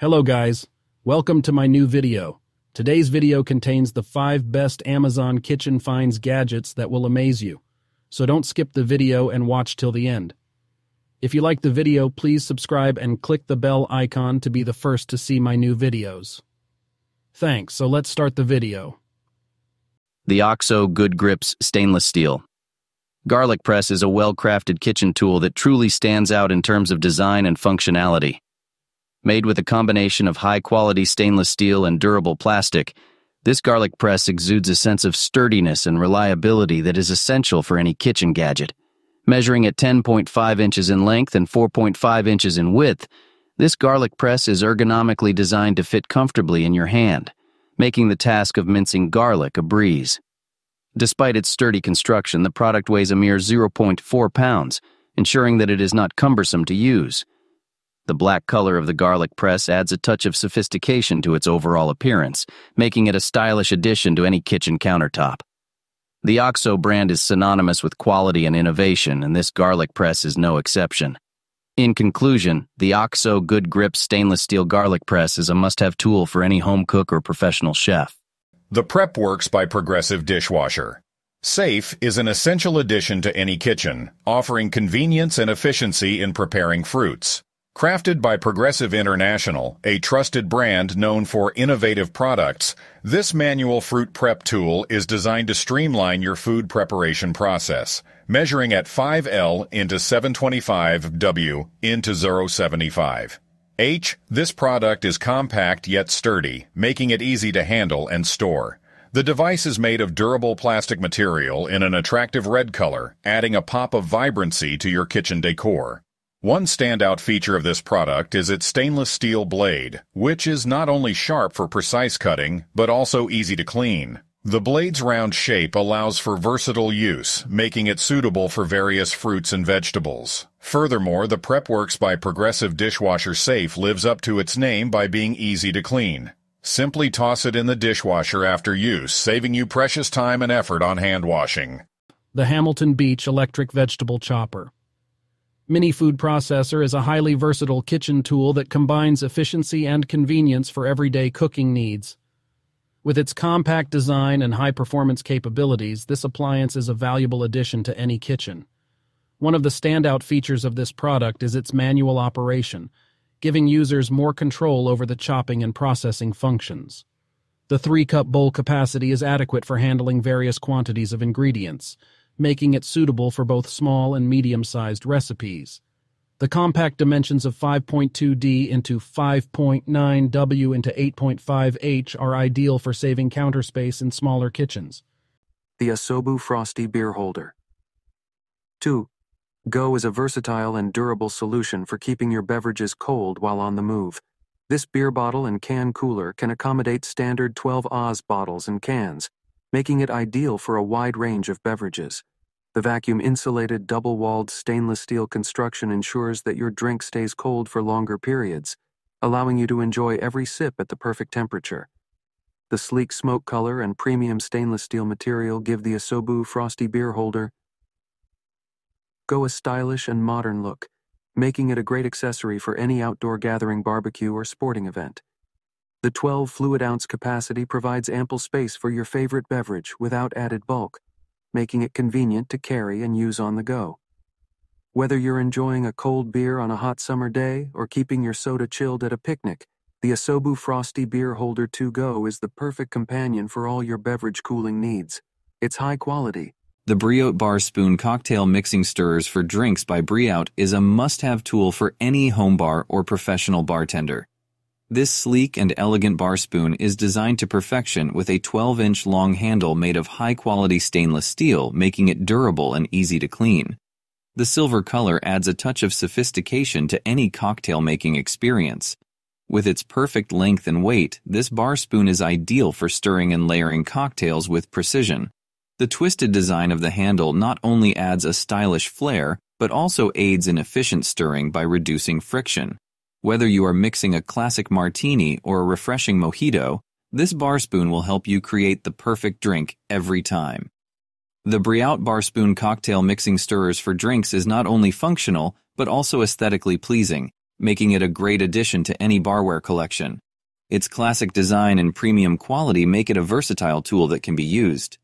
Hello guys, welcome to my new video. Today's video contains the 5 best Amazon kitchen finds gadgets that will amaze you. So don't skip the video and watch till the end. If you like the video, please subscribe and click the bell icon to be the first to see my new videos. Thanks, so let's start the video. The OXO Good Grips Stainless Steel. Garlic press is a well-crafted kitchen tool that truly stands out in terms of design and functionality. Made with a combination of high-quality stainless steel and durable plastic, this garlic press exudes a sense of sturdiness and reliability that is essential for any kitchen gadget. Measuring at 10.5 inches in length and 4.5 inches in width, this garlic press is ergonomically designed to fit comfortably in your hand, making the task of mincing garlic a breeze. Despite its sturdy construction, the product weighs a mere 0.4 pounds, ensuring that it is not cumbersome to use. The black color of the garlic press adds a touch of sophistication to its overall appearance, making it a stylish addition to any kitchen countertop. The OXO brand is synonymous with quality and innovation, and this garlic press is no exception. In conclusion, the OXO Good Grips Stainless Steel Garlic Press is a must-have tool for any home cook or professional chef. The Prep Works by Progressive Dishwasher. Safe is an essential addition to any kitchen, offering convenience and efficiency in preparing fruits. Crafted by Progressive International, a trusted brand known for innovative products, this manual fruit prep tool is designed to streamline your food preparation process. Measuring at 5L into 725 W into 0.75 H, this product is compact yet sturdy, making it easy to handle and store. The device is made of durable plastic material in an attractive red color, adding a pop of vibrancy to your kitchen decor. One standout feature of this product is its stainless steel blade, which is not only sharp for precise cutting, but also easy to clean. The blade's round shape allows for versatile use, making it suitable for various fruits and vegetables. Furthermore, the Prep Works by Progressive Dishwasher Safe lives up to its name by being easy to clean. Simply toss it in the dishwasher after use, saving you precious time and effort on hand washing. The Hamilton Beach Electric Vegetable Chopper. Mini Food Processor is a highly versatile kitchen tool that combines efficiency and convenience for everyday cooking needs. With its compact design and high-performance capabilities, this appliance is a valuable addition to any kitchen. One of the standout features of this product is its manual operation, giving users more control over the chopping and processing functions. The 3-cup bowl capacity is adequate for handling various quantities of ingredients, making it suitable for both small and medium-sized recipes. The compact dimensions of 5.2D into 5.9W into 8.5H are ideal for saving counter space in smaller kitchens. The Asobu Frosty Beer Holder. 2. Go is a versatile and durable solution for keeping your beverages cold while on the move. This beer bottle and can cooler can accommodate standard 12 Oz bottles and cans, making it ideal for a wide range of beverages. The vacuum-insulated, double-walled stainless steel construction ensures that your drink stays cold for longer periods, allowing you to enjoy every sip at the perfect temperature. The sleek smoke color and premium stainless steel material give the Asobu Frosty Beer Holder a stylish and modern look, making it a great accessory for any outdoor gathering, barbecue, or sporting event. The 12 fluid ounce capacity provides ample space for your favorite beverage without added bulk, making it convenient to carry and use on the go. Whether you're enjoying a cold beer on a hot summer day or keeping your soda chilled at a picnic, the Asobu Frosty Beer Holder 2 Go is the perfect companion for all your beverage cooling needs. It's high quality. The Briout Bar Spoon Cocktail Mixing Stirrers for Drinks by Briout is a must-have tool for any home bar or professional bartender. This sleek and elegant bar spoon is designed to perfection with a 12-inch long handle made of high-quality stainless steel, making it durable and easy to clean. The silver color adds a touch of sophistication to any cocktail-making experience. With its perfect length and weight, this bar spoon is ideal for stirring and layering cocktails with precision. The twisted design of the handle not only adds a stylish flair, but also aids in efficient stirring by reducing friction. Whether you are mixing a classic martini or a refreshing mojito, this bar spoon will help you create the perfect drink every time. The Briout Bar Spoon Cocktail Mixing Stirrers for Drinks is not only functional, but also aesthetically pleasing, making it a great addition to any barware collection. Its classic design and premium quality make it a versatile tool that can be used